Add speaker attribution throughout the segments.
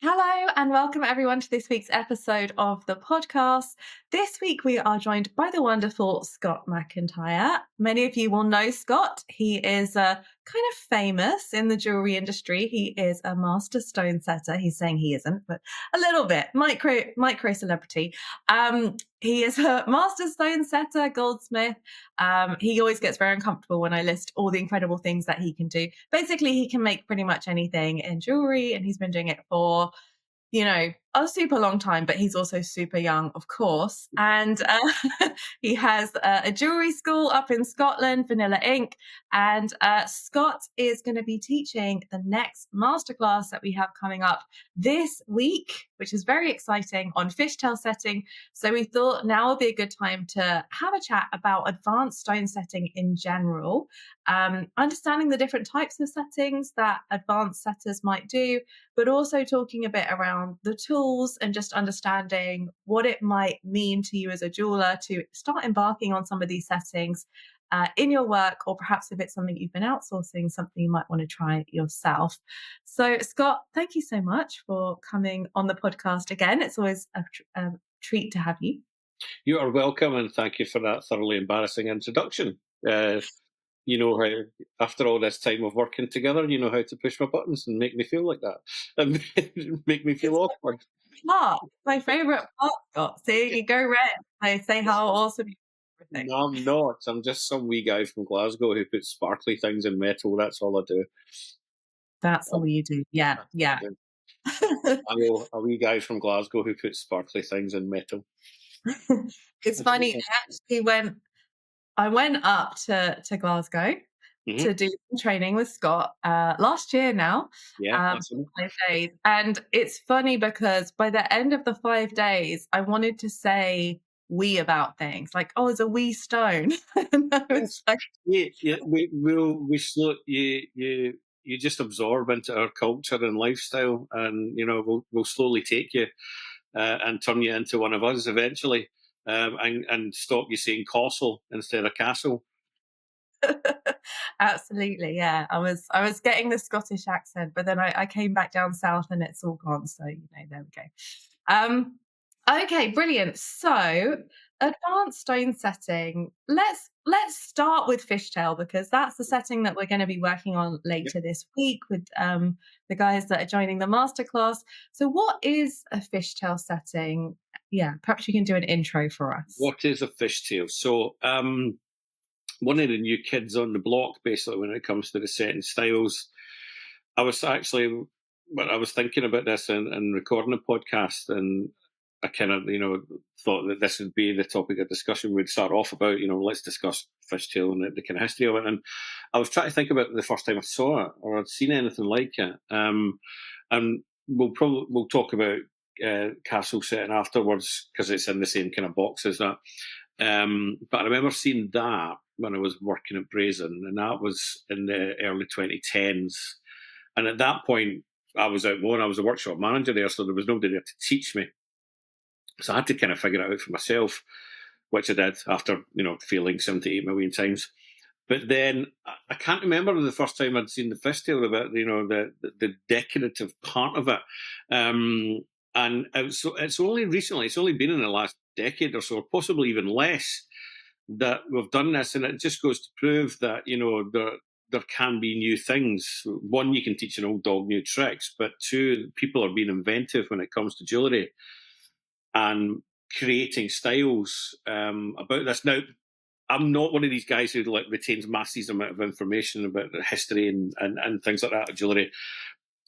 Speaker 1: Hello and welcome everyone to this week's episode of the podcast. This week we are joined by the wonderful Scott McIntyre. Many of you will know Scott. He is kind of famous in the jewellery industry. He is a master stone setter. He's saying he isn't, but a little bit, micro celebrity. He is a master stone setter, goldsmith. He always gets very uncomfortable when I list all the incredible things that he can do. Basically, he can make pretty much anything in jewellery, and he's been doing it for a super long time, but he's also super young, of course. And he has a jewelry school up in Scotland, Vanilla Ink. And Scott is going to be teaching the next masterclass that we have coming up this week, which is very exciting, on fishtail setting. So we thought now would be a good time to have a chat about advanced stone setting in general, understanding the different types of settings that advanced setters might do, but also talking a bit around the tools and just understanding what it might mean to you as a jeweler to start embarking on some of these settings in your work, or perhaps if it's something you've been outsourcing, something you might want to try yourself. So, Scott, thank you so much for coming on the podcast again. It's always a treat to have you.
Speaker 2: You are welcome, and thank you for that thoroughly embarrassing introduction. You know how, after all this time of working together, you know how to push my buttons and make me feel like that, and make me feel awkward.
Speaker 1: My favorite part, Scott. See, you go red. I say how awesome you are. Everything.
Speaker 2: No, I'm not. I'm just some wee guy from Glasgow who puts sparkly things in metal. That's all I do.
Speaker 1: That's all you do. Yeah, yeah.
Speaker 2: I know a wee guy from Glasgow who puts sparkly things in metal.
Speaker 1: It's funny. I went up to Glasgow to do some training with Scott last year now.
Speaker 2: Yeah,
Speaker 1: For 5 days. And it's funny because by the end of the 5 days, I wanted to say "we" about things like, "Oh, it's a wee stone." And I was like,
Speaker 2: you just absorb into our culture and lifestyle, and we'll slowly take you and turn you into one of us eventually, and stop you saying castle instead of castle.
Speaker 1: absolutely, yeah. I was getting the Scottish accent, but then I came back down south and it's all gone. So there we go. Okay, brilliant. So advanced stone setting. Let's start with fishtail because that's the setting that we're going to be working on later this week with the guys that are joining the masterclass. So what is a fishtail setting? Yeah, perhaps you can do an intro for us.
Speaker 2: What is a fishtail? So one of the new kids on the block, basically, when it comes to the setting styles. I was thinking about this and recording a podcast, and I kind of, thought that this would be the topic of discussion we'd start off about. Let's discuss fishtail and the kind of history of it. And I was trying to think about the first time I saw it or I'd seen anything like it. And we'll talk about castle setting afterwards because it's in the same kind of box as that. But I remember seeing that when I was working at Brazen, and that was in the early 2010s. And at that point, I was out more. I was a workshop manager there, so there was nobody there to teach me. So I had to kind of figure it out for myself, which I did after, failing 7 to 8 million times. But then I can't remember the first time I'd seen the fishtail about, the decorative part of it. And it's only recently, it's only been in the last decade or so, possibly even less, that we've done this. And it just goes to prove that, there can be new things. One, you can teach an old dog new tricks, but two, people are being inventive when it comes to jewellery and creating styles about this. Now, I'm not one of these guys who retains massive amount of information about the history and things like that of jewellery.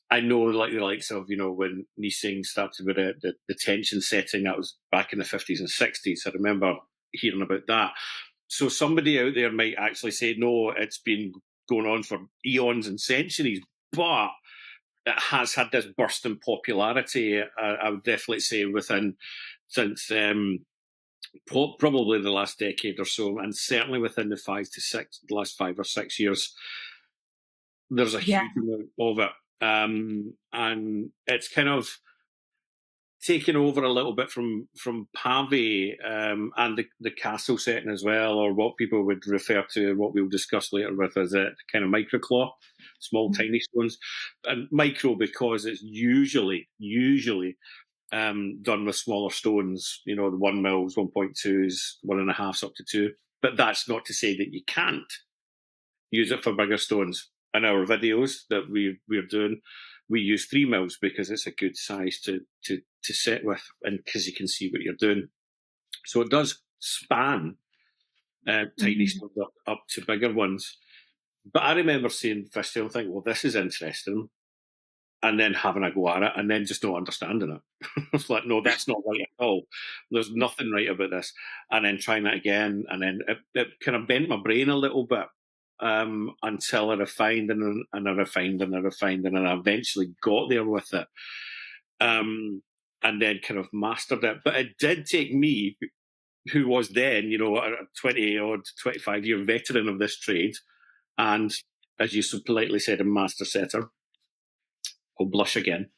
Speaker 2: I know the likes of, when Nising started with the tension setting, that was back in the 50s and 60s. I remember hearing about that. So somebody out there might actually say, no, it's been going on for eons and centuries, but it has had this burst in popularity, I would definitely say, since probably the last decade or so, and certainly within the last 5 or 6 years, there's a huge amount of it. And it's kind of taken over a little bit from pave and the castle setting as well, or what people would refer to, what we'll discuss later with, as a kind of microclaw, small tiny stones, and micro because it's usually done with smaller stones. You know, the 1 mils, 1.2s, 1.5s up to 2. But that's not to say that you can't use it for bigger stones. In our videos that we're doing, we use 3 mils because it's a good size to set with, and because you can see what you're doing. So it does span tiny stones up to bigger ones. But I remember seeing fishtail and thinking, well, this is interesting, and then having a go at it, and then just not understanding it. I was like, no, that's not right at all. There's nothing right about this. And then trying it again, and then it kind of bent my brain a little bit until I refined and I refined and I refined, and I eventually got there with it. And then kind of mastered it. But it did take me, who was then, you know, a 20-odd, 25-year veteran of this trade, and as you so politely said, a master setter. I'll blush again.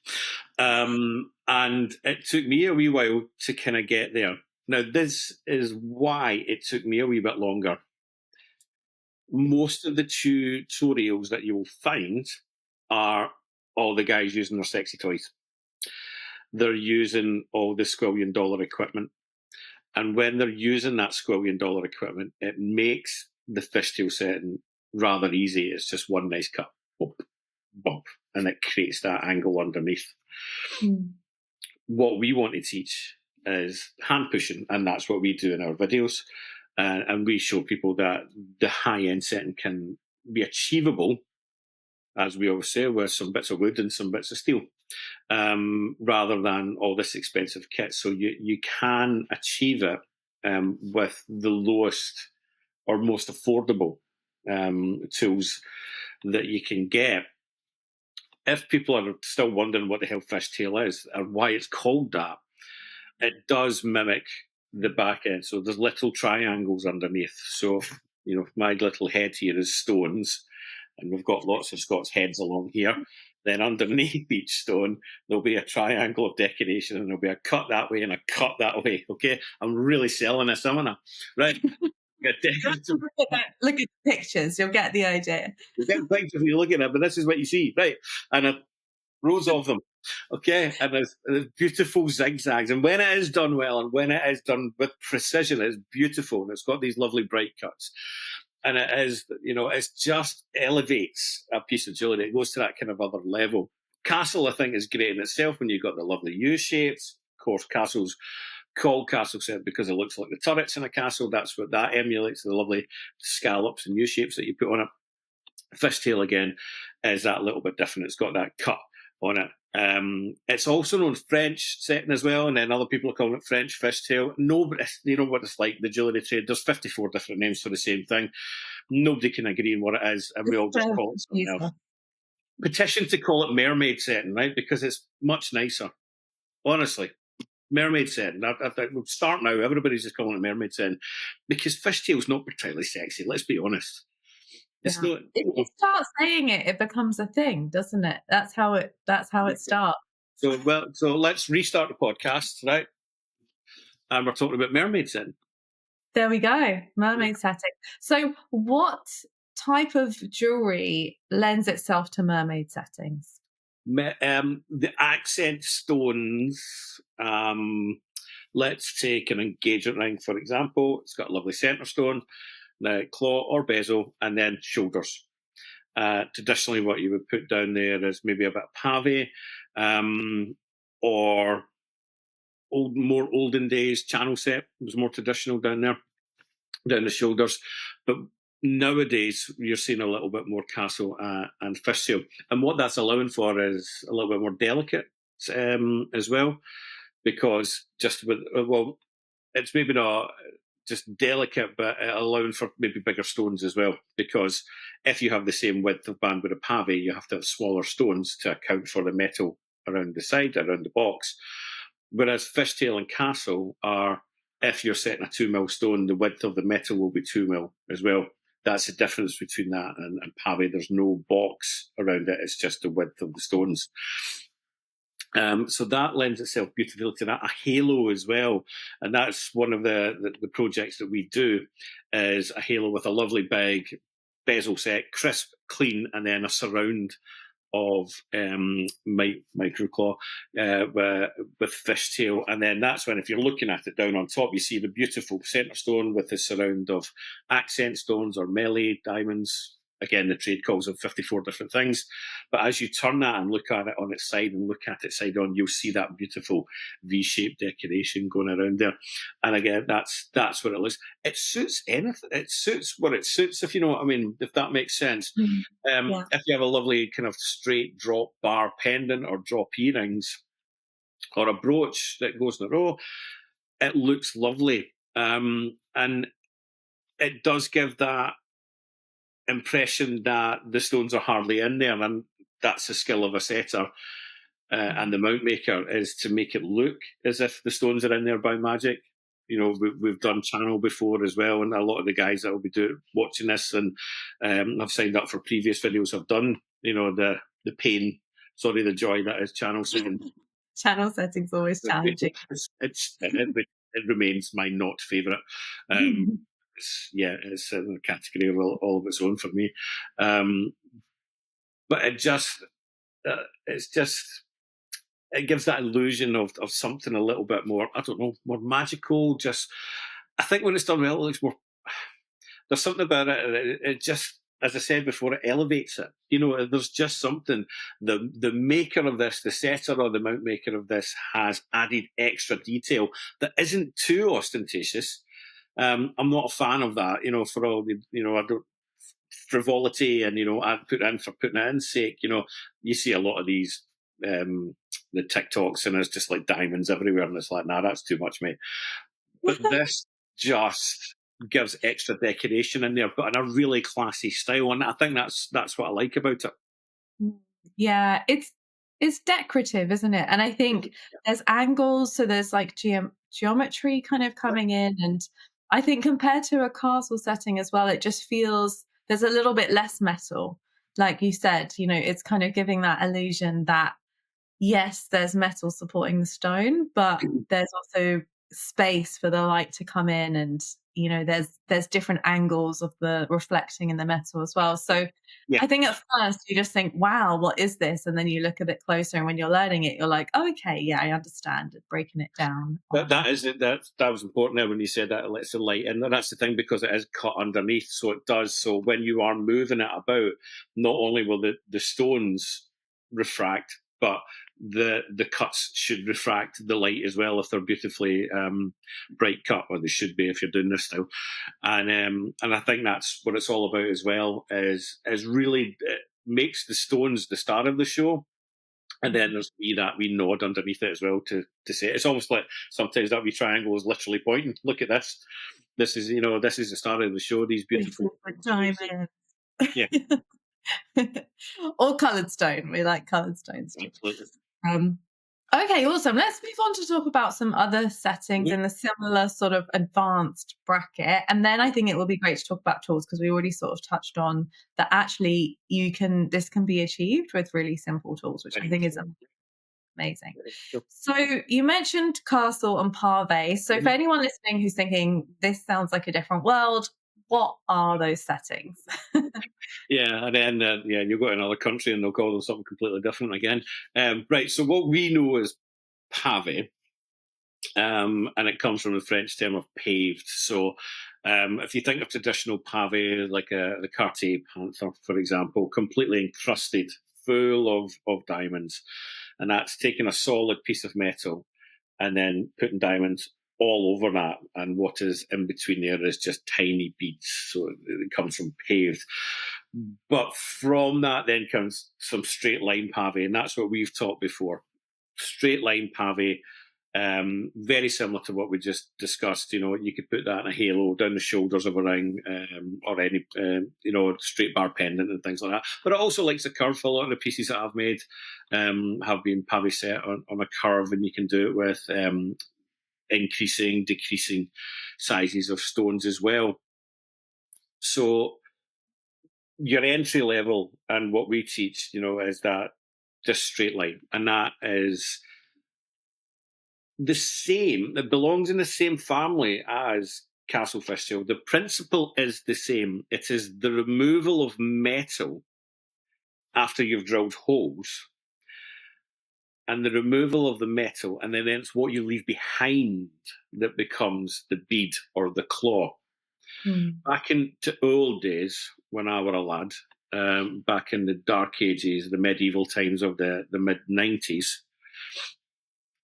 Speaker 2: And it took me a wee while to kind of get there. Now, this is why it took me a wee bit longer. Most of the tutorials that you will find are all the guys using their sexy toys. They're using all the $1 equipment. And when they're using that $1 equipment, it makes the fishtail setting rather easy. It's just one nice cut. Bump, bump, and it creates that angle underneath. What we want to teach is hand pushing, and that's what we do in our videos. And we show people that the high-end setting can be achievable, as we always say, with some bits of wood and some bits of steel, rather than all this expensive kit. So you can achieve it with the lowest or most affordable tools that you can get. If people are still wondering what the hell fishtail is or why it's called that, it does mimic the back end. So there's little triangles underneath. So, you know, my little head here is stones, and we've got lots of Scott's heads along here. Then underneath each stone, there'll be a triangle of decoration, and there'll be a cut that way and a cut that way. Okay, I'm really selling this, am I? Right.
Speaker 1: Look at the pictures, you'll get the idea.
Speaker 2: You get the pictures you're looking at, but this is what you see, right? And rows of them. Okay, and there's beautiful zigzags, and when it is done well, and when it is done with precision, it's beautiful, and it's got these lovely bright cuts, and it is, you know, it just elevates a piece of jewellery. It goes to that kind of other level. Castle, I think, is great in itself when you've got the lovely U shapes. Of course, castles called castle set because it looks like the turrets in a castle. That's what that emulates, the lovely scallops and U shapes that you put on it. Fishtail, again, is that little bit different. It's got that cut on it. It's also known French setting as well, and then other people are calling it French fishtail. Nobody, you know what it's like, the jewellery trade. There's 54 different names for the same thing. Nobody can agree on what it is, and we all just call it something else. Petition to call it mermaid setting, right? Because it's much nicer. Honestly, mermaid setting. We'll start now. Everybody's just calling it mermaid setting because fishtail's not particularly sexy. Let's be honest. It's not.
Speaker 1: If you start saying it, it becomes a thing, doesn't it? That's how it starts.
Speaker 2: So let's restart the podcast, right? And we're talking about mermaid setting.
Speaker 1: There we go, mermaid setting. So, what type of jewelry lends itself to mermaid settings?
Speaker 2: The accent stones. Let's take an engagement ring, for example. It's got a lovely centre stone, the claw or bezel, and then shoulders. Traditionally, what you would put down there is maybe a bit of pave, or more olden days channel set. It was more traditional down there, down the shoulders. But nowadays, you're seeing a little bit more castle and fishtail. And what that's allowing for is a little bit more delicate as well, because just with, well, it's maybe not just delicate, but allowing for maybe bigger stones as well. Because if you have the same width of band with a pave, you have to have smaller stones to account for the metal around the side, around the box. Whereas fishtail and castle are, if you're setting a 2 mil stone, the width of the metal will be 2 mil as well. That's the difference between that and pave. There's no box around it. It's just the width of the stones. So that lends itself beautifully to that. A halo as well, and that's one of the projects that we do, is a halo with a lovely big bezel set, crisp, clean, and then a surround of microclaw with fishtail. And then that's when, if you're looking at it down on top, you see the beautiful centre stone with the surround of accent stones or melee diamonds. Again, the trade calls them 54 different things. But as you turn that and look at it on its side and look at it side on, you'll see that beautiful V-shaped decoration going around there. And again, that's what it looks. It suits anything. It suits what it suits, if you know what I mean, if that makes sense.
Speaker 1: Mm. Yeah.
Speaker 2: If you have a lovely kind of straight drop bar pendant or drop earrings or a brooch that goes in a row, it looks lovely. And it does give that impression that the stones are hardly in there, and that's the skill of a setter and the mount maker, is to make it look as if the stones are in there by magic. You know, we've done channel before as well, and a lot of the guys that will be watching this and have signed up for previous videos have done, you know, the the joy that is channel setting.
Speaker 1: Channel setting's always challenging.
Speaker 2: It remains my not favourite. It's in a category of all of its own for me. But it gives that illusion of something a little bit more, I don't know, more magical. Just, I think when it's done well, it looks more. There's something about it. It just, as I said before, it elevates it. You know, there's just something. The maker of this, the setter or the mount maker of this, has added extra detail that isn't too ostentatious. I'm not a fan of that, you know, for all the, you know, I don't, frivolity and, you know, I put in for putting it in sake. You know, you see a lot of these, the TikToks, and it's just like diamonds everywhere, and it's like, nah, that's too much, mate. But this just gives extra decoration in there, but in a really classy style, and I think that's what I like about it.
Speaker 1: Yeah, it's decorative, isn't it? And I think there's angles, so there's like geometry kind of coming in, and I think compared to a castle setting as well, it just feels there's a little bit less metal. Like you said, you know, it's kind of giving that illusion that yes, there's metal supporting the stone, but there's also space for the light to come in, and you know, there's different angles of the reflecting in the metal as well. So
Speaker 2: Yeah.
Speaker 1: I think at first you just think, wow, what is this? And then you look a bit closer, and when you're learning it, you're like, oh, okay, yeah, I understand it, breaking it down.
Speaker 2: But that is it. That was important there when you said that it lets the light in. And that's the thing, because it is cut underneath, so it does. So when you are moving it about, not only will the stones refract, but the cuts should refract the light as well if they're beautifully bright cut, or they should be if you're doing this style. And I think that's what it's all about as well. Is really, it makes the stones the star of the show. And then there's that wee nod underneath it as well to say it. It's almost like sometimes that wee triangle is literally pointing. Look at this. This is, you know, this is the start of the show. These beautiful
Speaker 1: Diamonds.
Speaker 2: Yeah.
Speaker 1: Or coloured stone. We like coloured stones too.
Speaker 2: Absolutely.
Speaker 1: Okay, awesome. Let's move on to talk about some other settings in the similar sort of advanced bracket. And then I think it will be great to talk about tools, because we already sort of touched on that actually this can be achieved with really simple tools, which I think is amazing. So you mentioned castle and pave. So for anyone listening who's thinking this sounds like a different world, what are those settings?
Speaker 2: Yeah, and then you go to another country and they'll call them something completely different again. Right, so what we know is pave, and it comes from the French term of paved. So if you think of traditional pave, like the Cartier Panther, for example, completely encrusted, full of diamonds, and that's taking a solid piece of metal and then putting diamonds all over that, and what is in between there is just tiny beads, so it comes from paved. But from that then comes some straight line pave, and that's what we've taught before. Straight line pave, very similar to what we just discussed. You know, you could put that in a halo down the shoulders of a ring, or any straight bar pendant and things like that. But it also likes a curve. A lot of the pieces that I've made have been pave set on a curve, and you can do it with increasing, decreasing sizes of stones as well. So your entry level, and what we teach, you know, is that just straight line, and that is the same. It belongs in the same family as castle fishtail. The principle is the same. It is the removal of metal after you've drilled holes, and the removal of the metal, and then it's what you leave behind that becomes the bead or the claw. Back into old days, when I were a lad, back in the dark ages, the medieval times of the mid-90s,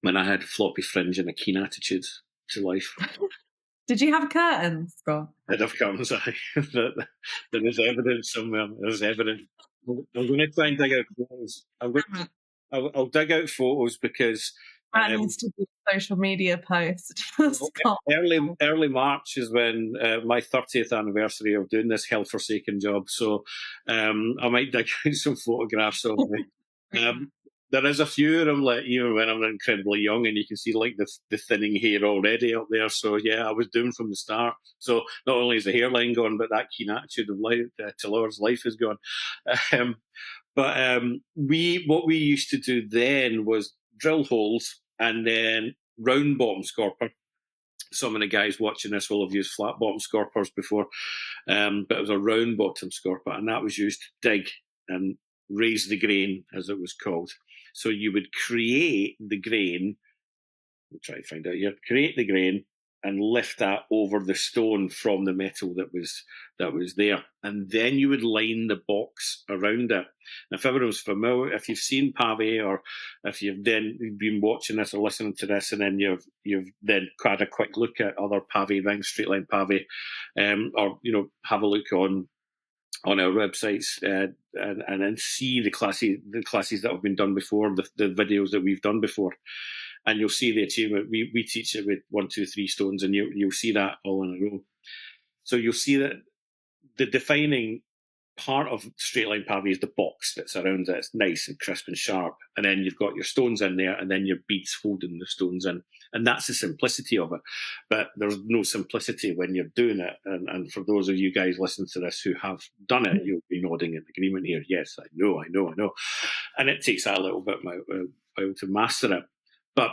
Speaker 2: when I had floppy fringe and a keen attitude to life.
Speaker 1: Did you have curtains, Scott?
Speaker 2: I'd have comes, there is evidence somewhere. There's evidence. I'm going to try and dig out photos. I'll dig out photos because
Speaker 1: That needs to be a social media post for Scott.
Speaker 2: early March is when my 30th anniversary of doing this hell-forsaken job. So I might dig out some photographs of me. There is a few of them, like even when I'm incredibly young, and you can see like the thinning hair already up there. So yeah, I was doomed from the start. So not only is the hairline gone, but that keen attitude of life to Laura's life is gone. But what we used to do then was drill holes and then round bottom scorper. Some of the guys watching this will have used flat bottom scorpers before, but it was a round bottom scorper, and that was used to dig and raise the grain, as it was called. So you would create the grain. I'll try to find out here. Create the grain and lift that over the stone from the metal that was there, and then you would line the box around it. Now, if everyone's familiar, if you've seen pave, or if you've then been watching this or listening to this, and then you've then had a quick look at other pave things, straight line pave, or have a look on our websites and then see the classes that have been done before, the videos that we've done before, and you'll see the achievement. We teach it with 1, 2, 3 stones, and you'll see that all in a row. So you'll see that the defining part of straight line pave is the box that's around it. It's nice and crisp and sharp, and then you've got your stones in there, and then your beads holding the stones in, and that's the simplicity of it. But there's no simplicity when you're doing it, and for those of you guys listening to this who have done it, you'll be nodding in agreement here. Yes, I know, and it takes that a little bit to master it. But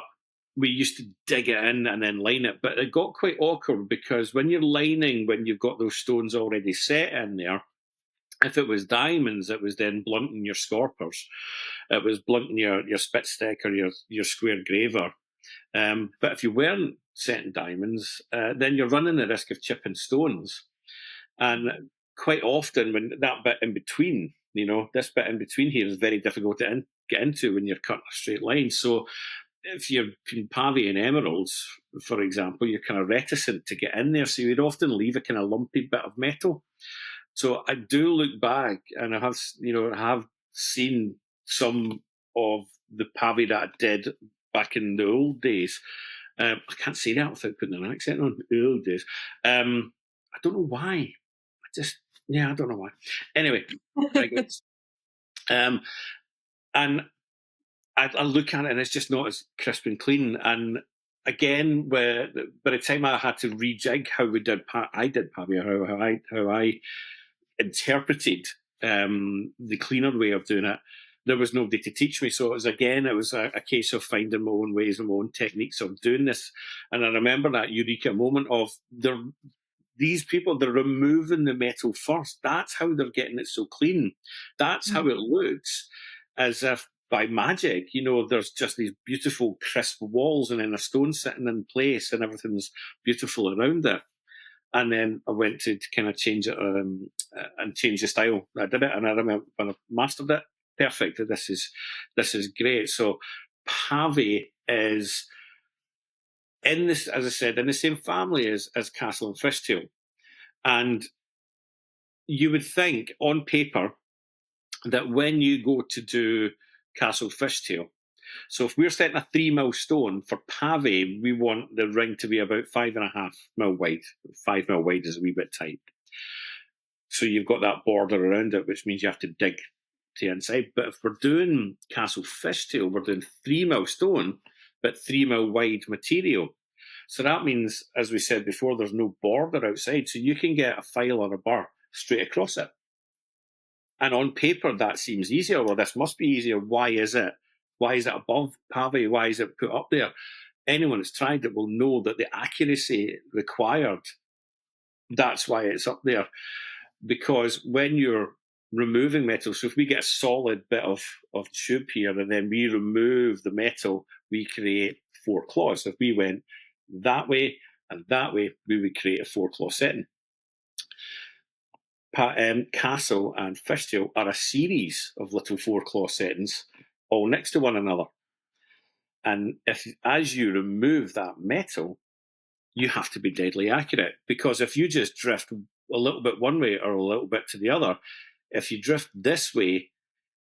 Speaker 2: we used to dig it in and then line it, but it got quite awkward because when you're lining, when you've got those stones already set in there, if it was diamonds, it was then blunting your scorpers. It was blunting your spitstick or your square graver. But if you weren't setting diamonds, then you're running the risk of chipping stones. And quite often, when that bit in between, this bit in between here is very difficult to get into when you're cutting a straight line. So if you're pave and emeralds, for example, you're kind of reticent to get in there. So you'd often leave a kind of lumpy bit of metal. So I do look back, and I have seen some of the pave that I did back in the old days. I can't say that without putting an accent on. The old days. I don't know why. I don't know why. Anyway, and I look at it, and it's just not as crisp and clean. And again, by the time I had to rejig how we did, I did pave, how I interpreted the cleaner way of doing it. There was nobody to teach me, so it was a case of finding my own ways and my own techniques of doing this. And I remember that eureka moment of these people, they're removing the metal first. That's how they're getting it so clean. That's how it looks, as if by magic, there's just these beautiful crisp walls and then a stone sitting in place and everything's beautiful around it. And then I went to kind of change it and change the style. I did it, and I remember when I mastered it, perfect. This is great. So pave is in this, as I said, in the same family as castle and fishtail. And you would think on paper that when you go to do castle fishtail, so if we're setting a 3 mil stone for pave, we want the ring to be about 5.5 mil wide. 5 mil wide is a wee bit tight. So you've got that border around it, which means you have to dig to the inside. But if we're doing castle fishtail, we're doing 3 mil stone, but 3 mil wide material. So that means, as we said before, there's no border outside. So you can get a file or a bar straight across it. And on paper, that seems easier. Well, this must be easier. Why is it? Why is it above pave? Why is it put up there? Anyone who's tried it will know that the accuracy required, that's why it's up there. Because when you're removing metal, so if we get a solid bit of tube here and then we remove the metal, we create 4 claws. If we went that way and that way, we would create a 4-claw setting. Castle and fishtail are a series of little 4-claw settings, all next to one another. And as you remove that metal, you have to be deadly accurate, because if you just drift a little bit one way or a little bit to the other, if you drift this way,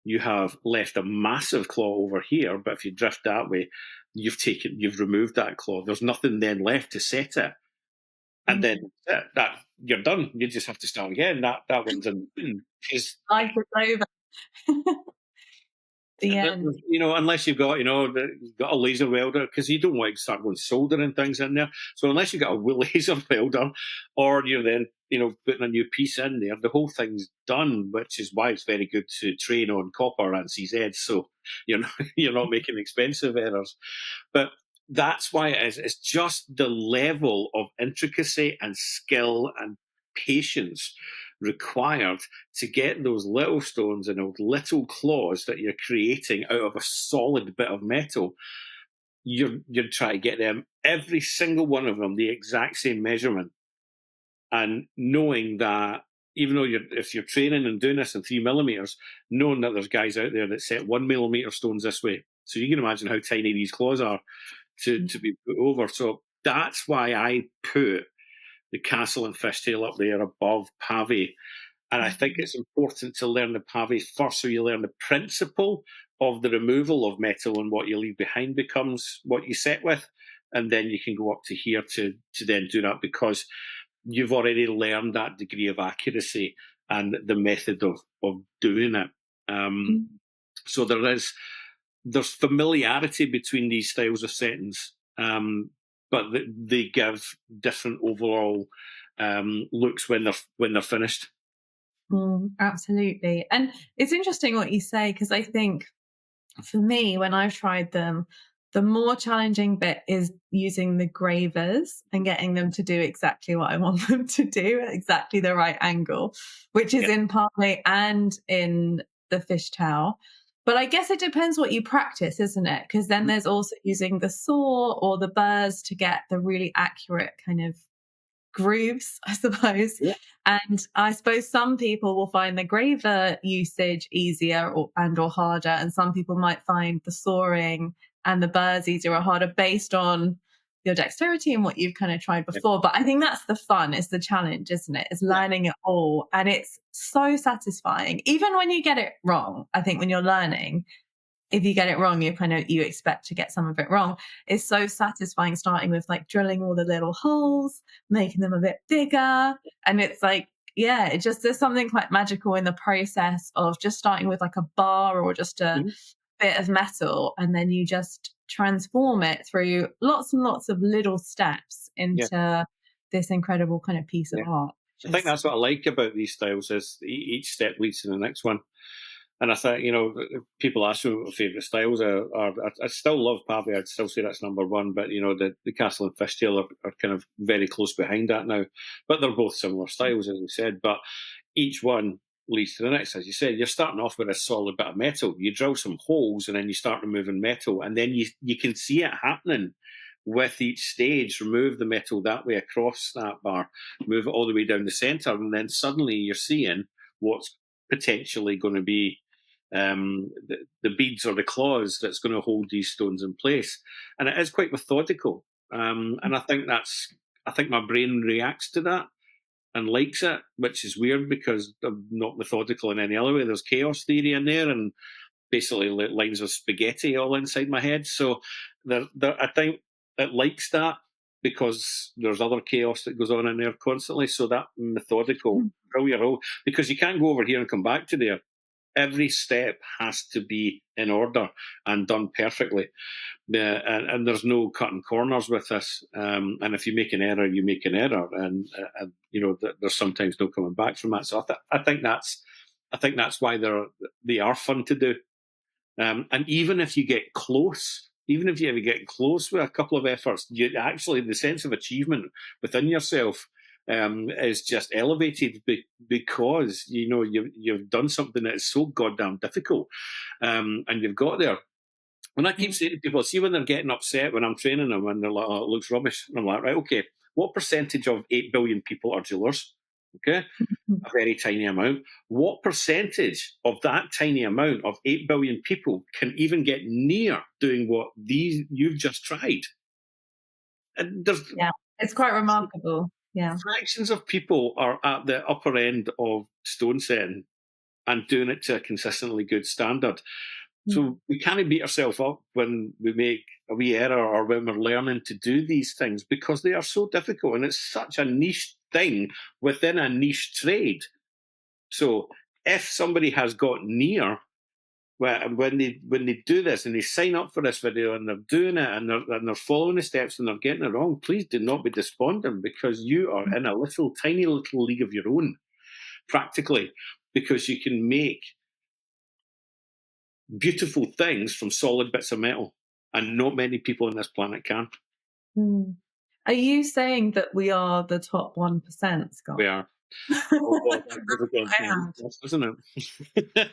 Speaker 2: you have left a massive claw over here. But if you drift that way, you've removed that claw. There's nothing then left to set it, and then that you're done. You just have to start again. That one's in.
Speaker 1: Life is over. The end.
Speaker 2: Unless you've got, you've got a laser welder, because you don't want to start going soldering things in there. So unless you've got a laser welder, or you're then, putting a new piece in there, the whole thing's done, which is why it's very good to train on copper and CZ. So you're not making expensive errors. But that's why it is. It's just the level of intricacy and skill and patience required to get those little stones and those little claws that you're creating out of a solid bit of metal. You're trying to get them, every single one of them, the exact same measurement, and knowing that even though if you're training and doing this in 3mm, knowing that there's guys out there that set 1mm stones this way, so you can imagine how tiny these claws are to be put over. So that's why I put the castle and fishtail up there above pave. And I think it's important to learn the pave first, so you learn the principle of the removal of metal, and what you leave behind becomes what you set with. And then you can go up to here to then do that, because you've already learned that degree of accuracy and the method of doing it. So there's familiarity between these styles of settings, but they give different overall looks when they're finished.
Speaker 1: Absolutely. And it's interesting what you say, because I think for me, when I've tried them, the more challenging bit is using the gravers and getting them to do exactly what I want them to do at exactly the right angle, which is in pave and in the fishtail. But I guess it depends what you practice, isn't it? Because then there's also using the saw or the burrs to get the really accurate kind of grooves, I suppose.
Speaker 2: Yeah.
Speaker 1: And I suppose some people will find the graver usage easier or harder, and some people might find the sawing and the burrs easier or harder based on your dexterity and what you've kind of tried before. But I think that's the fun, is the challenge, isn't it? Is learning it all. And it's so satisfying. Even when you get it wrong, I think when you're learning, if you get it wrong, you expect to get some of it wrong. It's so satisfying starting with like drilling all the little holes, making them a bit bigger. And it's like, there's something quite magical in the process of just starting with like a bar or just a bit of metal, and then you just transform it through lots and lots of little steps into this incredible kind of piece of art.
Speaker 2: I think that's what I like about these styles, is each step leads to the next one. And I think, people ask me what my favourite styles are. I still love pave. I'd still say that's number one. But, the castle and fishtail are kind of very close behind that now. But they're both similar styles, as we said. But each one leads to the next. As you said, you're starting off with a solid bit of metal. You drill some holes and then you start removing metal. And then you can see it happening with each stage. Remove the metal that way across that bar, move it all the way down the centre. And then suddenly you're seeing what's potentially going to be the beads or the claws that's going to hold these stones in place. And it is quite methodical. And I think my brain reacts to that and likes it, which is weird because I'm not methodical in any other way. There's chaos theory in there and basically lines of spaghetti all inside my head. So I think it likes that because there's other chaos that goes on in there constantly. So that methodical, because you can't go over here and come back to there. Every step has to be in order and done perfectly. And there's no cutting corners with this. And if you make an error, you make an error. And there's sometimes no coming back from that. So I think that's I think that's why they are fun to do. And even if you get close, even if you ever get close with a couple of efforts, you actually the sense of achievement within yourself is just elevated because you've done something that is so goddamn difficult, and you've got there. And I keep saying to people, see when they're getting upset when I'm training them and they're like, "Oh, it looks rubbish," and I'm like, "Right, okay, what percentage of 8 billion people are jewelers?" Okay, a very tiny amount. What percentage of that tiny amount of 8 billion people can even get near doing what these you've just tried? And there's
Speaker 1: Yeah, it's quite remarkable. Yeah.
Speaker 2: fractions of people are at the upper end of stone setting and doing it to a consistently good standard.
Speaker 1: Mm.
Speaker 2: So we can't beat ourselves up when we make a wee error or when we're learning to do these things because they are so difficult and it's such a niche thing within a niche trade. So if somebody has got near when they do this and they sign up for this video and they're doing it and they're following the steps and they're getting it wrong, please do not be despondent because you are in a little tiny little league of your own, practically, because you can make beautiful things from solid bits of metal, and not many people on this planet can.
Speaker 1: Mm. Are you saying that we are the top 1%, Scott?
Speaker 2: We are. Oh, God, that goes against
Speaker 1: I
Speaker 2: my
Speaker 1: had.
Speaker 2: interest, doesn't it?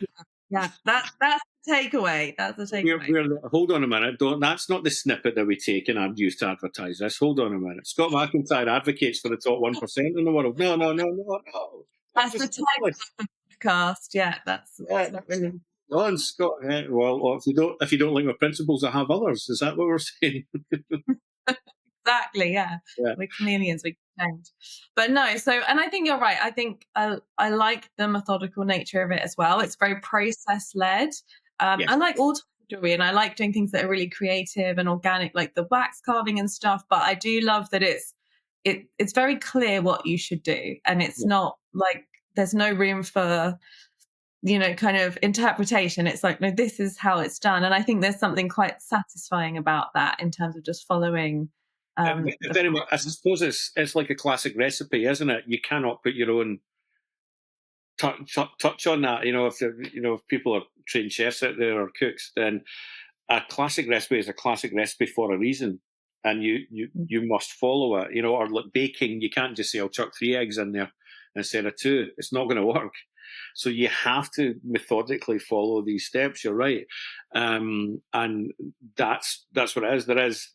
Speaker 1: Yeah, that's the takeaway. That's the takeaway.
Speaker 2: Hold on a minute. That's not the snippet that we take and I'd use to advertise this. Hold on a minute. Scott McIntyre advocates for the top 1% in the world. No, no, no, no, no.
Speaker 1: That's
Speaker 2: That's
Speaker 1: the
Speaker 2: just
Speaker 1: title
Speaker 2: ridiculous.
Speaker 1: of the podcast. Yeah, that's
Speaker 2: Yeah,
Speaker 1: not really.
Speaker 2: no, and Scott, well, if you don't like my principles, I have others. Is that what we're saying?
Speaker 1: Exactly, yeah.
Speaker 2: Yeah.
Speaker 1: We're chameleons, we can change. But no, so, and I think you're right. I think I like the methodical nature of it as well. It's very process led.
Speaker 2: Yes.
Speaker 1: I like all types of jewelry and I like doing things that are really creative and organic, like the wax carving and stuff. But I do love that it's very clear what you should do. And it's
Speaker 2: Yeah.
Speaker 1: not like there's no room for kind of interpretation. It's like, no, this is how it's done. And I think there's something quite satisfying about that in terms of just following the
Speaker 2: Very much. I
Speaker 1: pattern.
Speaker 2: suppose it's like a classic recipe, isn't it? You cannot put your own touch on that. If people are trained chefs out there or cooks, then a classic recipe is a classic recipe for a reason, and you must follow it. Or like baking, you can't just say I'll chuck 3 eggs in there instead of 2. It's not going to work. So you have to methodically follow these steps. You're right, and that's what it is. There is,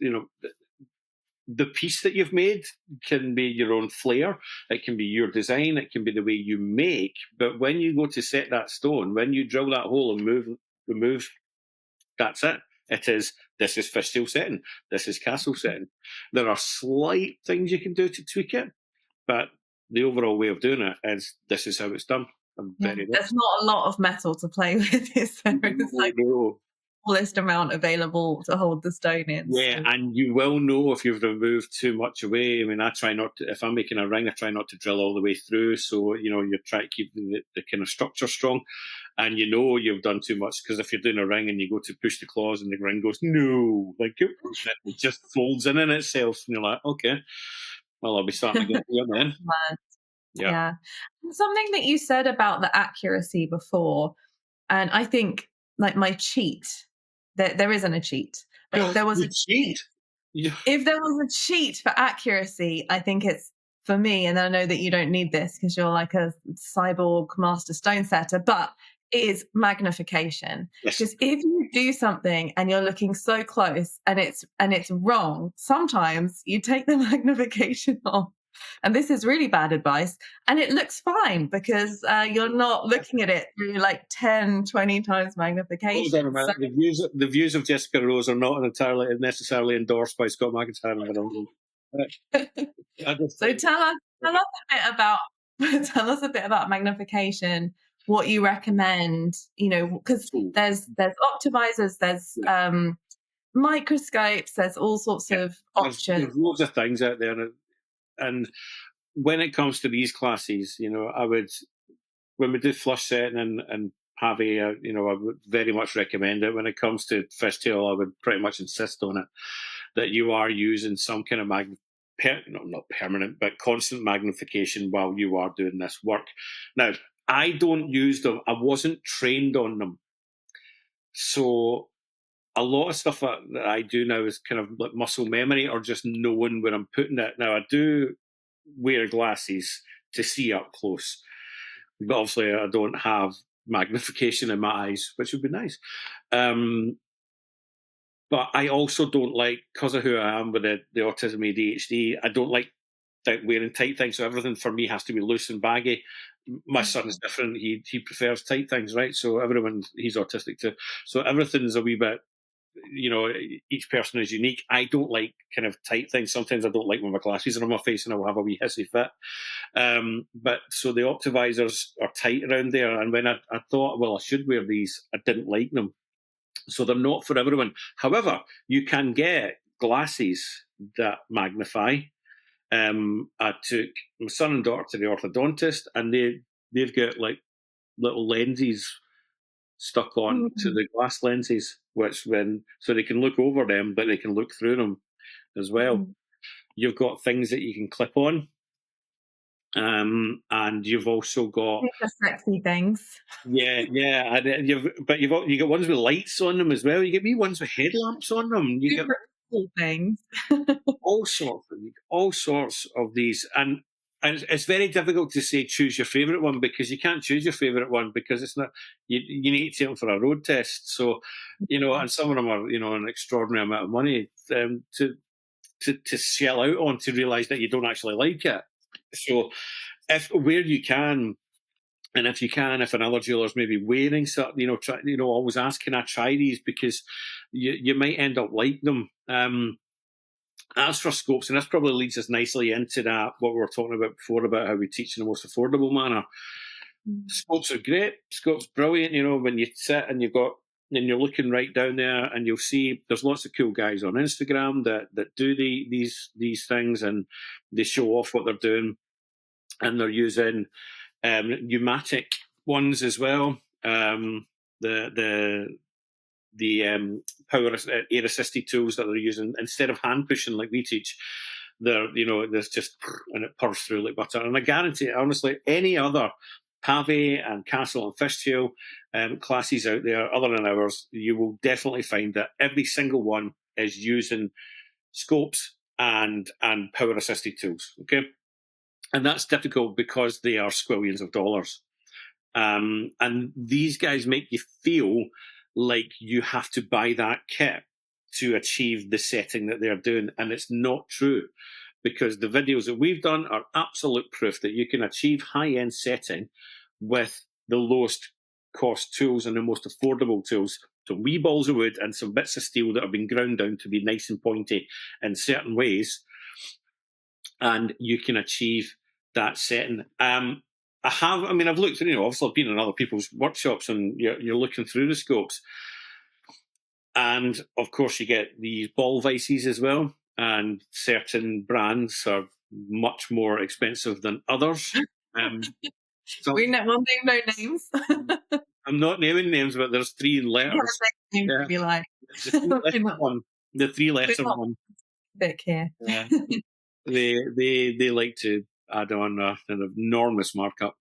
Speaker 2: the piece that you've made can be your own flair. It can be your design. It can be the way you make. But when you go to set that stone, when you drill that hole and remove, that's it. This is fishtail setting. This is castle setting. There are slight things you can do to tweak it, but the overall way of doing it is this is how it's done. I'm
Speaker 1: Yeah.
Speaker 2: very
Speaker 1: There's not a lot of metal to play with, is there? It's like
Speaker 2: no.
Speaker 1: the smallest amount available to hold the stone in.
Speaker 2: Yeah,
Speaker 1: So.
Speaker 2: and you will know if you've removed too much away. I mean, I try not to, if I'm making a ring, I try not to drill all the way through. So, you try to keep the kind of structure strong. And you've done too much because if you're doing a ring and you go to push the claws and the ring goes, no, like it just folds in itself. And you're like, okay, well, I'll be starting again then. Yeah.
Speaker 1: Yeah. Something that you said about the accuracy before, and I think like my cheat, there isn't a cheat. But if there was
Speaker 2: You
Speaker 1: a
Speaker 2: cheat. Yeah.
Speaker 1: if there was a cheat for accuracy, I think it's for me, and I know that you don't need this because you're like a cyborg master stone setter, but it is magnification.
Speaker 2: Yes.
Speaker 1: Because if you do something and you're looking so close and it's wrong, sometimes you take the magnification off. And this is really bad advice. And it looks fine because you're not looking at it through like 10, 20 times
Speaker 2: Hold on a
Speaker 1: magnification. So,
Speaker 2: minute. The views of Jessica Rose are not entirely necessarily endorsed by Scott McIntyre.
Speaker 1: so tell us a bit about tell us a bit about magnification, what you recommend, because there's optimizers, there's microscopes, there's all sorts of options.
Speaker 2: There's loads of things out there, and when it comes to these classes, I would, when we do flush setting and have I would very much recommend it. When it comes to fishtail, I would pretty much insist on it that you are using some kind of not permanent, but constant magnification while you are doing this work. Now, I don't use them. I wasn't trained on them. So a lot of stuff that I do now is kind of like muscle memory or just knowing where I'm putting it. Now, I do wear glasses to see up close, but obviously I don't have magnification in my eyes, which would be nice. Um, but I also don't like, because of who I am with the autism ADHD, I don't like wearing tight things. So everything for me has to be loose and baggy. My son's
Speaker 1: Mhm.
Speaker 2: different. He prefers tight things, right? So everyone, he's autistic too. So everything's a wee bit, each person is unique. I don't like kind of tight things. Sometimes I don't like when my glasses are on my face and I'll have a wee hissy fit. But so the Optivisors are tight around there. And when I thought, well, I should wear these, I didn't like them. So they're not for everyone. However, you can get glasses that magnify. I took my son and daughter to the orthodontist, and they've got like little lenses stuck on to
Speaker 1: Mhm.
Speaker 2: the glass lenses, which when so they can look over them, but they can look through them as well.
Speaker 1: Mhm.
Speaker 2: You've got things that you can clip on, and you've also got
Speaker 1: These are sexy things.
Speaker 2: yeah, and you got ones with lights on them as well. You get wee ones with headlamps on them. You get
Speaker 1: Super cool things.
Speaker 2: all sorts of these, and it's very difficult to say choose your favorite one because you can't choose your favorite one because it's not you need to take them for a road test. So and some of them are an extraordinary amount of money to shell out on to realize that you don't actually like it. So if where you can. And if you can, if another jeweler's maybe wearing something, always ask, can I try these? Because you might end up liking them. As for scopes, and this probably leads us nicely into that, what we were talking about before about how we teach in the most affordable manner.
Speaker 1: Mm.
Speaker 2: Scopes are great. Scopes brilliant. When you sit and and you're looking right down there, and you'll see there's lots of cool guys on Instagram that do these things, and they show off what they're doing, and they're using pneumatic ones as well. The power air assisted tools that they're using instead of hand pushing like we teach. There's just and it purrs through like butter. And I guarantee, honestly, any other Pave and Castle and Fishtail classes out there, other than ours, you will definitely find that every single one is using scopes and power assisted tools. Okay, and that's difficult because they are squillions of dollars. And these guys make you feel like you have to buy that kit to achieve the setting that they're doing. And it's not true because the videos that we've done are absolute proof that you can achieve high end setting with the lowest cost tools and the most affordable tools. So wee balls of wood and some bits of steel that have been ground down to be nice and pointy in certain ways. And you can achieve that setting. I've looked, obviously I've been in other people's workshops and you're looking through the scopes. And of course, you get these ball vices as well. And certain brands are much more expensive than others. Um, so
Speaker 1: We'll name no names.
Speaker 2: I'm not naming names, but there's three
Speaker 1: Yeah,
Speaker 2: letters.
Speaker 1: names
Speaker 2: Yeah,
Speaker 1: to be like,
Speaker 2: the three letter
Speaker 1: we're not,
Speaker 2: one. The three
Speaker 1: we're
Speaker 2: letter
Speaker 1: not
Speaker 2: one.
Speaker 1: thick here.
Speaker 2: Yeah, they like to add on an enormous markup,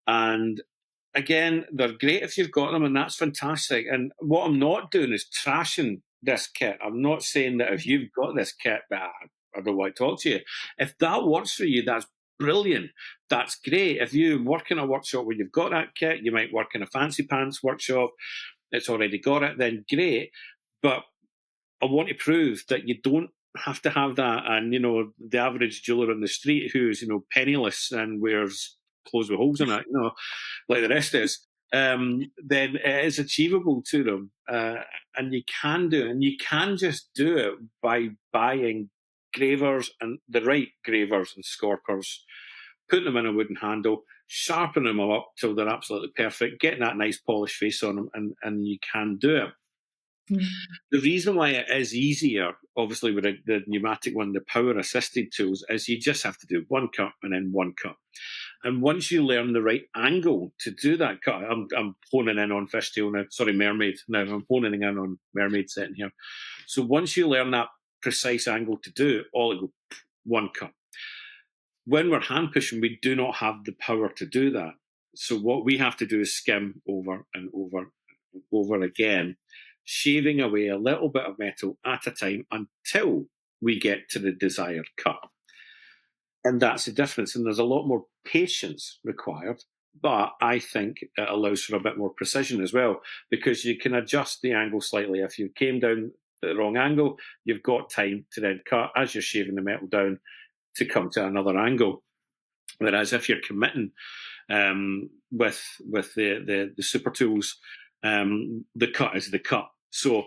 Speaker 2: and again, they're great if you've got them, and that's fantastic. And what I'm not doing is trashing this kit. I'm not saying that if you've got this kit, I don't want to talk to you. If that works for you, that's brilliant. That's great. If you work in a workshop where you've got that kit, you might work in a fancy pants workshop, it's already got it, then great. But I want to prove that you don't have to have that. And, the average jeweler on the street who's, penniless and wears clothes with holes in it, like the rest of us, then it is achievable to them. And you can do it. And you can just do it by buying gravers and the right gravers and scorpers, putting them in a wooden handle, sharpening them up till they're absolutely perfect, getting that nice polished face on them, and you can do it.
Speaker 1: Mm.
Speaker 2: The reason why it is easier, obviously, with the pneumatic one, the power assisted tools, is you just have to do one cut and then one cut. And once you learn the right angle to do that cut, I'm honing in on fishtail now, sorry, mermaid. Now I'm honing in on mermaid setting here. So once you learn that precise angle to do it, all it go one cut. When we're hand pushing, we do not have the power to do that. So what we have to do is skim over and over and over again, shaving away a little bit of metal at a time until we get to the desired cut. And that's the difference. And there's a lot more patience required, but I think it allows for a bit more precision as well, because you can adjust the angle slightly. If you came down the wrong angle, you've got time to then cut as you're shaving the metal down to come to another angle. Whereas if you're committing with the super tools, the cut is the cut. So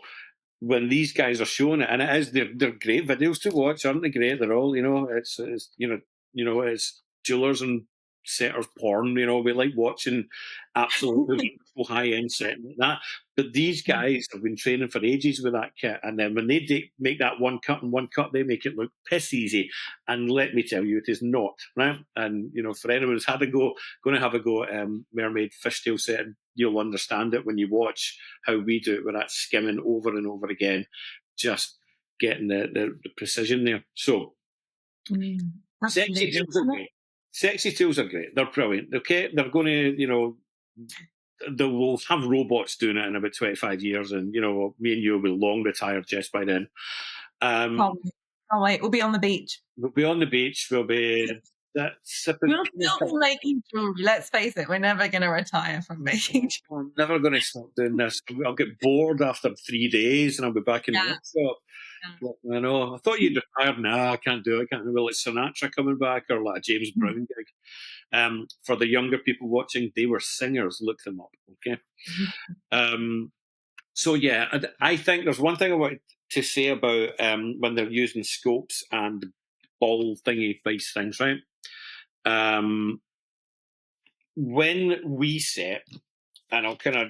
Speaker 2: when these guys are showing it, and it is, they're great videos to watch, aren't they? Great, they're all, it's it's jewelers and setters porn. We like watching absolutely high end setting like that. But these guys have been training for ages with that kit, and then when they make that one cut and one cut, they make it look piss easy. And let me tell you, it is not, right. And for anyone who's going to have a go at mermaid fishtail setting, you'll understand it when you watch how we do it, with that skimming over and over again, just getting the precision there. So sexy tools are great. Sexy tools are great. They're brilliant. Okay, they're going to, they will have robots doing it in about 25 years, and me and you will be long retired, Jess, by then.
Speaker 1: Can't wait. We'll be on the beach.
Speaker 2: We'll be on the beach. We'll be sipping.
Speaker 1: We'll still be making jewelry. Let's face it, we're never going to retire from making jewelry.
Speaker 2: I'm never going to stop doing this. I'll get bored after 3 days, and I'll be back in the workshop. Yeah. I know. I thought you'd retired. Nah, I can't do it. I can't do it. Like Sinatra coming back, or like a James Brown gig. For the younger people watching, they were singers. Look them up, okay? So yeah, I think there's one thing I wanted to say about when they're using scopes and ball thingy face things, right? When we set, and I'll kind of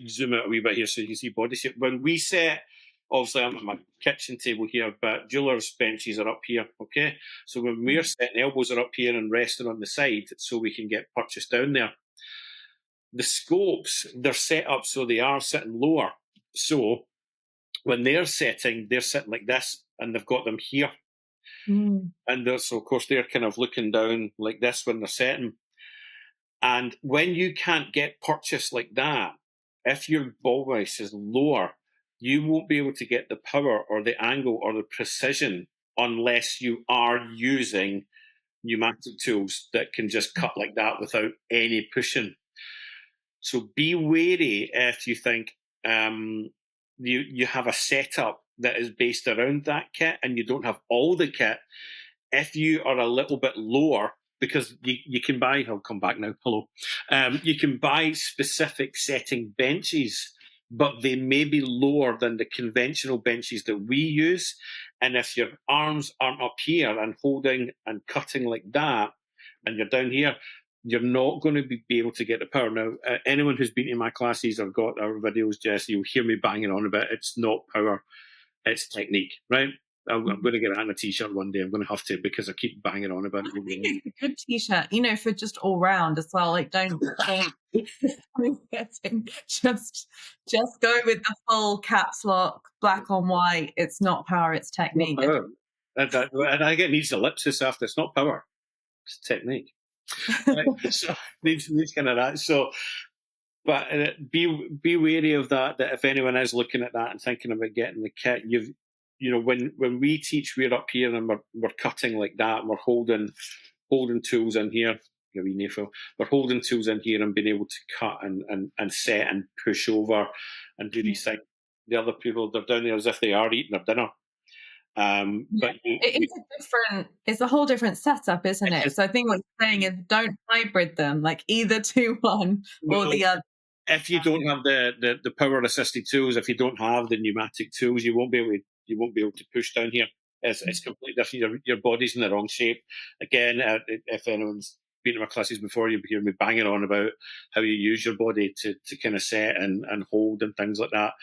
Speaker 2: zoom out a wee bit here so you can see body shape. When we set, obviously I'm at my kitchen table here, but jewelers' benches are up here, okay? So when we're setting, elbows are up here and resting on the side so we can get purchase down there. The scopes, they're set up so they are sitting lower. So when they're sitting like this, and they've got them here. And so, of course, they're kind of looking down like this when they're setting. And when you can't get purchase like that, if your ball base is lower, you won't be able to get the power or the angle or the precision unless you are using pneumatic tools that can just cut like that without any pushing. So be wary if you think you have a setup that is based around that kit and you don't have all the kit. If you are a little bit lower, because you can buy, I'll come back now, hello. You can buy specific setting benches, but they may be lower than the conventional benches that we use. And if your arms aren't up here and holding and cutting like that, and you're down here, you're not going to be able to get the power. Now, anyone who's been to my classes or got our videos, Jess, you'll hear me banging on about it. It's not power, it's technique, right? I'm going to get it on a t-shirt one day. I'm going to have to, because I keep banging on about it.
Speaker 1: I think it's a good t-shirt, for just all round as well. Like, don't just go with the full caps lock, black on white. It's not power, it's technique.
Speaker 2: And I get needs ellipsis after. It's not power, it's technique. Right? So needs kind of that. So, but be wary of that. That if anyone is looking at that and thinking about getting the kit, when we teach, we're up here and we're cutting like that. We're holding tools in here. We're holding tools in here and being able to cut and set and push over and do these things. The other people, they're down there as if they are eating their dinner. But
Speaker 1: it's a whole different setup, isn't it? So I think what you're saying is don't hybrid them, like either do one or the other.
Speaker 2: If you don't have the power assisted tools, if you don't have the pneumatic tools, you won't be able to push down here. It's completely different. Your body's in the wrong shape. Again, if anyone's been to my classes before, you hear me banging on about how you use your body to kind of set and hold and things like that,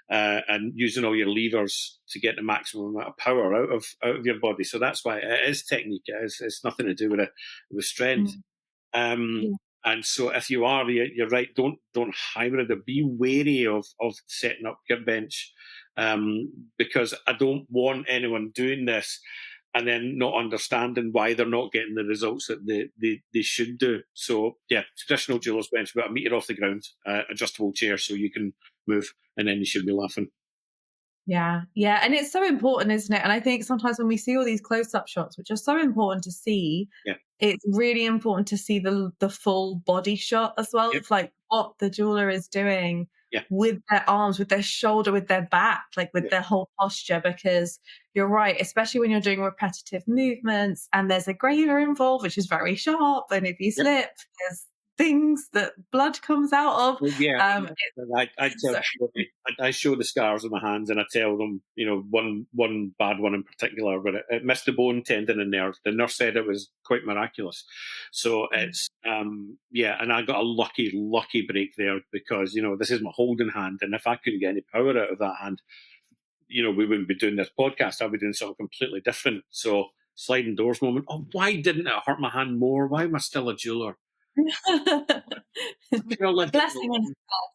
Speaker 2: and using all your levers to get the maximum amount of power out of your body. So that's why it is technique. It's nothing to do with strength. And so if you are, you're right. Don't hybrid it. Be wary of setting up your bench, because I don't want anyone doing this and then not understanding why they're not getting the results that they should do. So yeah, traditional jeweler's bench, about a metre off the ground, adjustable chair so you can move, and then you should be laughing.
Speaker 1: Yeah, yeah, and it's so important, isn't it? And I think sometimes when we see all these close-up shots, which are so important to see,
Speaker 2: Yeah,
Speaker 1: it's really important to see the full body shot as well
Speaker 2: yeah,
Speaker 1: of like what the jeweler is doing
Speaker 2: yeah,
Speaker 1: with their arms, with their shoulder, with their back, like with
Speaker 2: yeah,
Speaker 1: their whole posture. Because you're right, especially when you're doing repetitive movements and there's a graver involved, which is very sharp, and if you
Speaker 2: yeah.
Speaker 1: slip, there's things that blood comes out of.
Speaker 2: Well, yeah,
Speaker 1: Um,
Speaker 2: I tell
Speaker 1: so
Speaker 2: I show the scars on my hands, and I tell them, one bad one in particular, but it missed the bone, tendon, and nerve. The nurse said it was quite miraculous. So it's yeah, and I got a lucky break there because this is my holding hand, and if I couldn't get any power out of that hand, we wouldn't be doing this podcast. I'd be doing something completely different. So sliding doors moment. Oh, why didn't it hurt my hand more? Why am I still a jeweler?
Speaker 1: a
Speaker 2: Let it
Speaker 1: blessing in
Speaker 2: alone.
Speaker 1: itself.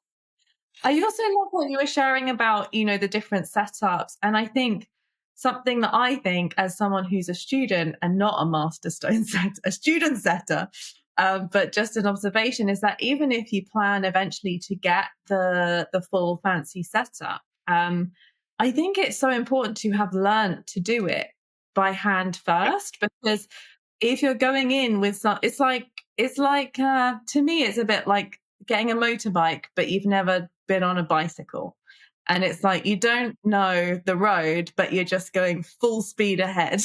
Speaker 1: I also love what you were sharing about, the different setups. And I think something that I think as someone who's a student and not a master stone setter, a student setter, but just an observation is that even if you plan eventually to get the full fancy setup, I think it's so important to have learned to do it by hand
Speaker 2: Yeah,
Speaker 1: first, because if you're going in with some, it's like to me it's a bit like getting a motorbike but you've never been on a bicycle, and it's like you don't know the road but you're just going full speed ahead.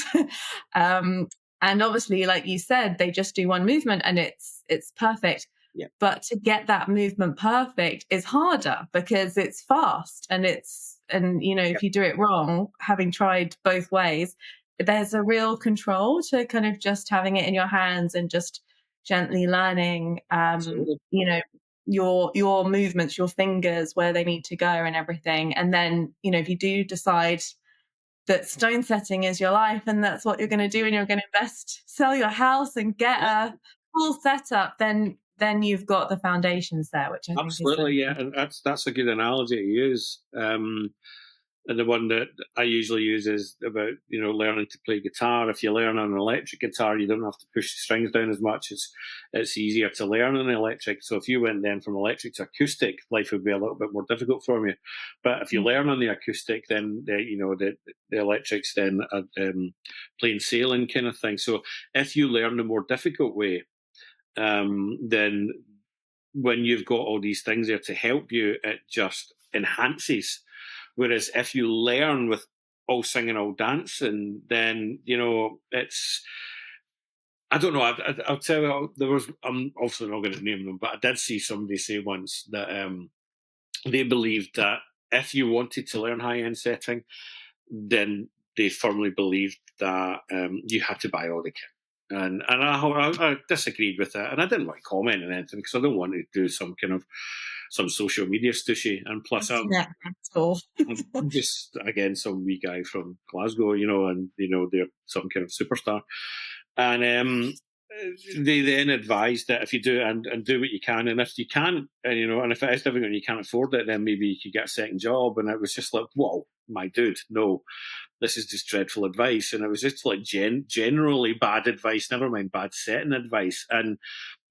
Speaker 1: um and obviously, like you said, they just do one movement and it's perfect,
Speaker 2: yeah,
Speaker 1: but to get that movement perfect is harder because it's fast, and
Speaker 2: yeah,
Speaker 1: if you do it wrong, having tried both ways, there's a real control to kind of just having it in your hands and just gently learning,
Speaker 2: absolutely.
Speaker 1: your movements, your fingers, where they need to go and everything. And then, if you do decide that stone setting is your life and that's what you're going to do, and you're going to invest, sell your house and get
Speaker 2: Yeah,
Speaker 1: a full setup, then you've got the foundations there, which I think is so
Speaker 2: absolutely. Yeah, and that's a good analogy to use. And the one that I usually use is about learning to play guitar. If you learn on an electric guitar, you don't have to push the strings down as much. It's easier to learn on electric. So if you went then from electric to acoustic, life would be a little bit more difficult for you. But if you learn on the acoustic, then the electrics then are plain sailing kind of thing. So if you learn the more difficult way, then when you've got all these things there to help you, it just enhances. Whereas if you learn with all singing, all dancing, then it's. I don't know. I'll tell you. There was. I'm obviously not going to name them, but I did see somebody say once that they believed that if you wanted to learn high end setting, then they firmly believed that you had to buy all the kit. And I disagreed with that, and I didn't like commenting anything because I don't want to do some social media stushy. And plus,
Speaker 1: internet at all.
Speaker 2: I'm just again some wee guy from Glasgow, and they're some kind of superstar, and they then advised that if you do and do what you can, and if you can't, and if it is difficult and you can't afford it, then maybe you could get a second job. And it was just like, whoa, my dude, no, this is just dreadful advice. And it was just like generally bad advice, never mind bad setting advice.
Speaker 1: Mhm.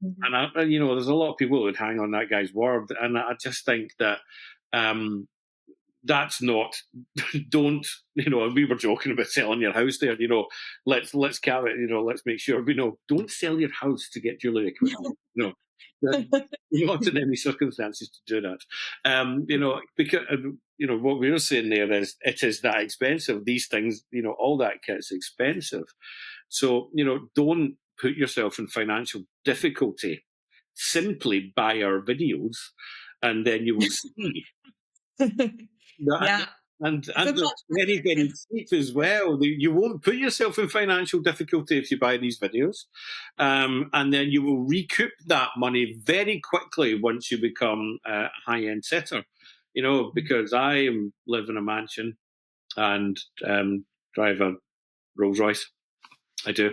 Speaker 2: And there's a lot of people who would hang on that guy's word, and I just think that. Um, that's not don't we were joking about selling your house there, let's carry it, let's make sure we know, don't sell your house to get jewelry equipment. You're not in any circumstances to do that. Because what we were saying there is it is that expensive, these things, all that kit's expensive. So don't put yourself in financial difficulty, simply buy our videos, and then you will see. No,
Speaker 1: Yeah, it's a
Speaker 2: and they're
Speaker 1: much
Speaker 2: very, very cheap as well. You won't put yourself in financial difficulty if you buy these videos, and then you will recoup that money very quickly once you become a high-end setter. Because I live in a mansion and drive a Rolls Royce. I do.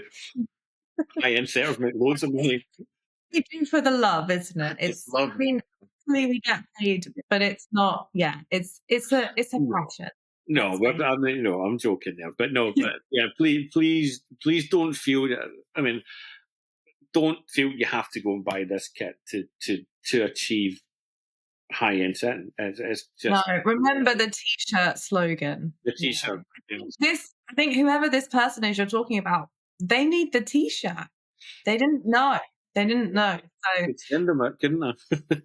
Speaker 2: High-end setters make loads of money.
Speaker 1: we do for the love, isn't it?
Speaker 2: It's
Speaker 1: It's, I
Speaker 2: lovely.
Speaker 1: mean, hopefully we get paid, but it's not. Yeah, it's a passion.
Speaker 2: No, but I mean, no, I'm joking there, but no, but yeah, please don't feel that. I mean, don't feel you have to go and buy this kit to achieve high end setting. It's
Speaker 1: No,
Speaker 2: just
Speaker 1: remember the T-shirt slogan.
Speaker 2: the
Speaker 1: You know,
Speaker 2: t-shirt. You know,
Speaker 1: I think whoever this person is you're talking about, they need the T-shirt. They didn't know. They didn't know. So
Speaker 2: could send them it, couldn't I?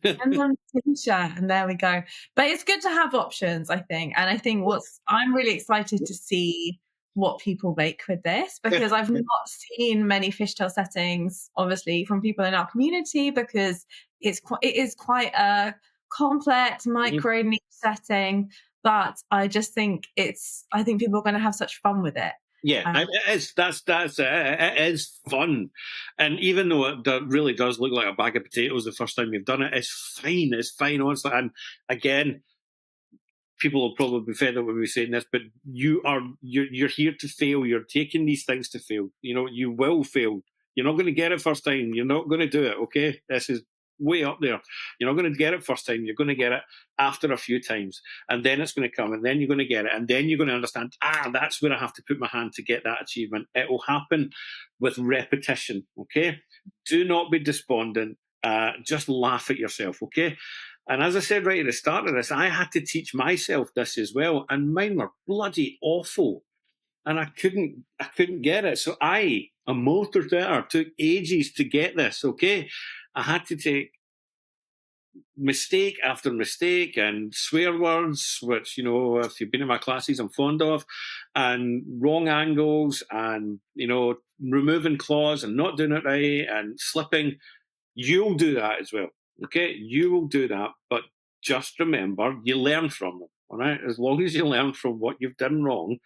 Speaker 1: and then T-shirt, and there we go. But it's good to have options, I think. And I think I'm really excited to see what people make with this
Speaker 2: Yeah,
Speaker 1: because I've
Speaker 2: yeah.
Speaker 1: not seen many fishtail settings, obviously, from people in our community because it is quite a complex
Speaker 2: Mhm.
Speaker 1: micro niche setting. But I think people are going to have such fun with it.
Speaker 2: Yeah,
Speaker 1: Um,
Speaker 2: it is. It is fun, and even though really does look like a bag of potatoes the first time you've done it, it's fine. It's fine, honestly. And again, people will probably be fed up with me saying this, but you're here to fail. You're taking these things to fail. You know, you will fail. You're not going to get it first time. You're not going to do it. Okay, this is way up there. You're not going to get it first time. You're going to get it after a few times, and then it's going to come, and then you're going to get it, and then you're going to understand. That's where I have to put my hand to get that achievement. It will happen with repetition. Okay, do not be despondent. Just laugh at yourself. Okay, and as I said right at the start of this, I had to teach myself this as well, and mine were bloody awful, and I couldn't get it. So a motor there, took ages to get this. Okay, I had to take mistake after mistake and swear words, which if you've been in my classes, I'm fond of, and wrong angles, and removing claws and not doing it right and slipping. You'll do that as well. Okay, you will do that, but just remember, you learn from them. All right, as long as you learn from what you've done wrong,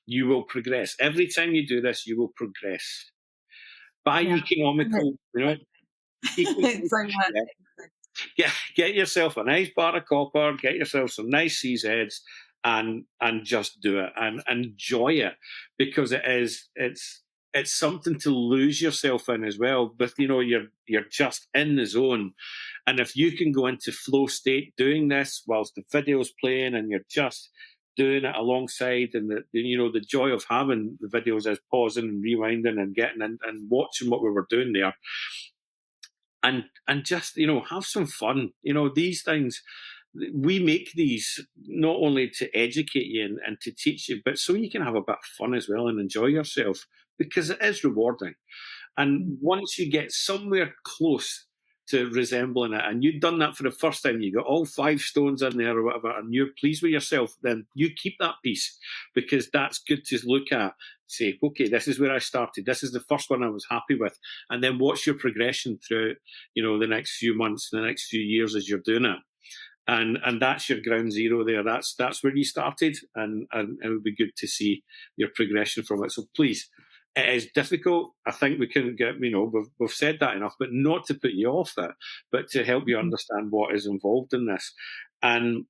Speaker 2: you will progress. Every time you do this, you will progress. Buy
Speaker 1: yeah.
Speaker 2: economical,
Speaker 1: It's so much.
Speaker 2: yeah, get yourself a nice bar of copper, get yourself some nice CZs, and just do it and enjoy it, because it's something to lose yourself in as well. But you're just in the zone, and if you can go into flow state doing this whilst the video's playing and you're just doing it alongside, and the joy of having the videos as pausing and rewinding and getting and watching what we were doing there, and just have some fun. These things, we make these not only to educate you and to teach you, but so you can have a bit of fun as well and enjoy yourself, because it is rewarding. And once you get somewhere close to resembling it, and you've done that for the first time, you got all 5 stones in there or whatever, and you're pleased with yourself, then you keep that piece, because that's good to look at. Say, okay, this is where I started. This is the first one I was happy with, and then watch your progression through, the next few months, the next few years as you're doing it. And that's your ground zero there. That's where you started, and it would be good to see your progression from it. So please, it is difficult. I think we couldn't get, we've said that enough, but not to put you off that, but to help you understand what is involved in this. And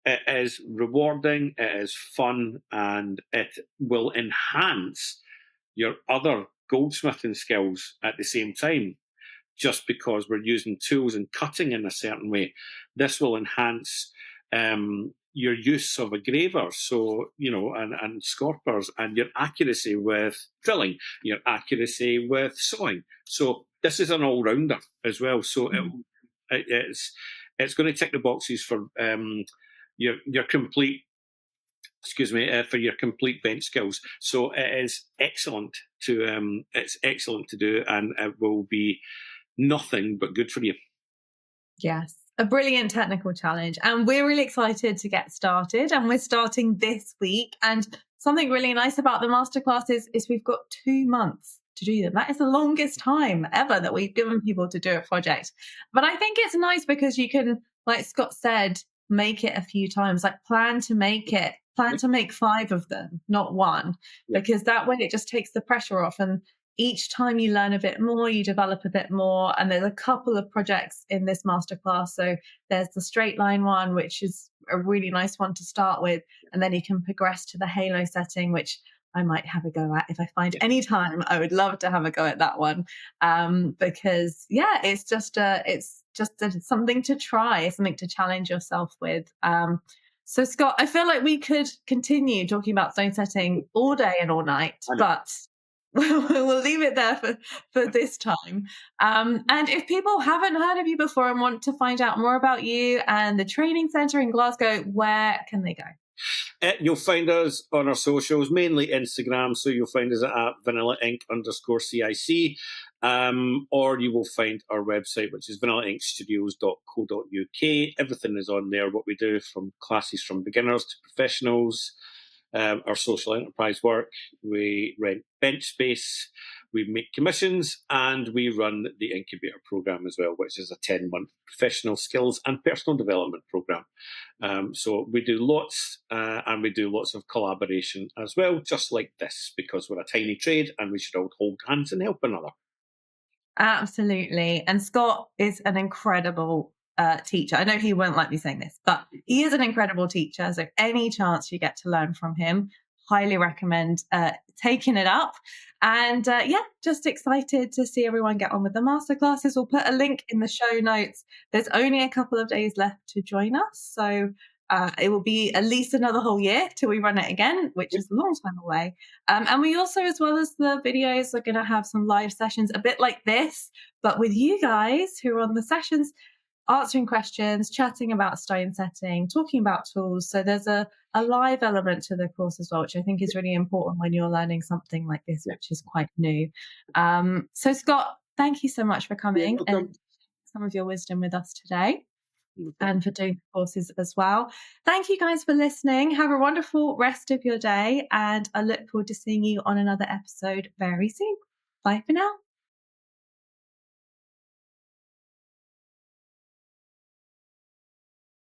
Speaker 2: it is rewarding, it is fun, and it will enhance your other goldsmithing skills at the same time. Just because we're using tools and cutting in a certain way, this will enhance your use of a graver, so and scorpers, and your accuracy with drilling, your accuracy with sawing. So this is an all-rounder as well. So it's going to tick the boxes for your complete. Excuse me, for your complete bench skills. So it's excellent to do, and it will be nothing but good for you.
Speaker 1: Yes, a brilliant technical challenge. And we're really excited to get started. And we're starting this week. And something really nice about the masterclass is we've got 2 months to do them. That is the longest time ever that we've given people to do a project. But I think it's nice because you can, like Scott said, make it a few times, like plan to make 5 of them, not one,
Speaker 2: Yeah.
Speaker 1: because that way it just takes the pressure off. And each time you learn a bit more, you develop a bit more. And there's a couple of projects in this masterclass. So there's the straight line one, which is a really nice one to start with. And then you can progress to the halo setting, which I might have a go at if I find any time. I would love to have a go at that one. Because it's just something to try, something to challenge yourself with. So, Scott, I feel like we could continue talking about stone setting all day and all night,
Speaker 2: I know.
Speaker 1: but we'll leave it there for this time. And if people haven't heard of you before and want to find out more about you and the training centre in Glasgow, where can they go?
Speaker 2: You'll find us on our socials, mainly Instagram. So you'll find us at Vanilla Ink _CIC. Or you will find our website, which is vanillainkstudios.co.uk. Everything is on there, what we do from classes from beginners to professionals, our social enterprise work. We rent bench space, we make commissions, and we run the incubator program as well, which is a 10-month professional skills and personal development program. So we do lots, and we do lots of collaboration as well, just like this, because we're a tiny trade and we should all hold hands and help another.
Speaker 1: Absolutely. And Scott is an incredible teacher. I know he won't like me saying this, but he is an incredible teacher. So any chance you get to learn from him, highly recommend taking it up. And yeah, just excited to see everyone get on with the masterclasses. We'll put a link in the show notes. There's only a couple of days left to join us. So it will be at least another whole year till we run it again, which is a long time away. And we also, as well as the videos, are going to have some live sessions, a bit like this, but with you guys who are on the sessions, answering questions, chatting about stone setting, talking about tools. So there's a live element to the course as well, which I think is really important when you're learning something like this, which is quite new. So Scott, thank you so much for coming and some of your wisdom with us today and for doing the courses as well. Thank you guys for listening. Have a wonderful rest of your day, and I look forward to seeing you on another episode very soon. Bye for now.